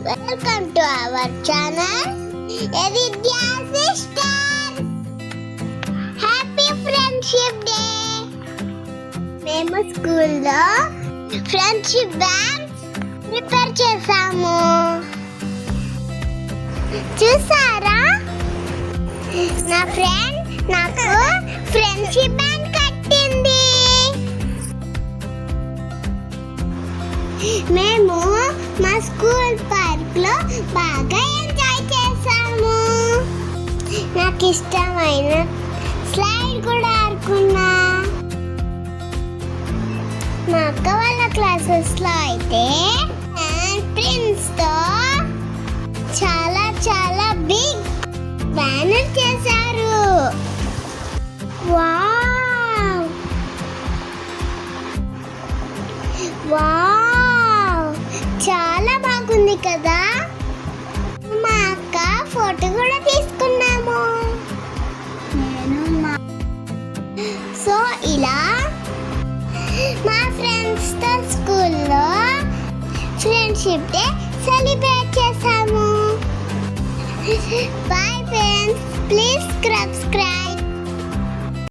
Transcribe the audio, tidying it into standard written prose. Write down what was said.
Welcome to our channel, Aditya Sisters. Happy Friendship Day. మేము స్కూల్లో friendship band prepare చేసాము. చూసారా? నా ఫ్రెండ్ నాకు ఫ్రెండ్షిప్ బ్యాండ్ కట్టింది. మేము మా స్కూల్ పార్క్ లో బాగా ఎంజాయ్ చేసాము. నాకు ఇష్టమైన స్లైడ్ కూడా ఆడుకున్నా. మా అక్క వాళ్ళ క్లాసెస్ లో అయితే ప్రిన్స్ తో చాలా బిగ్ బ్యానర్ చేశారు. వావ్ వావ్ చాలా బాగుంది కదా. మా అక్క ఫోటో కూడా తీసుకున్నాము. సో ఇలా మా ఫ్రెండ్స్ తో స్కూల్లో ఫ్రెండ్షిప్ డే సెలబ్రేట్ చేసాము. Bye friends, please subscribe.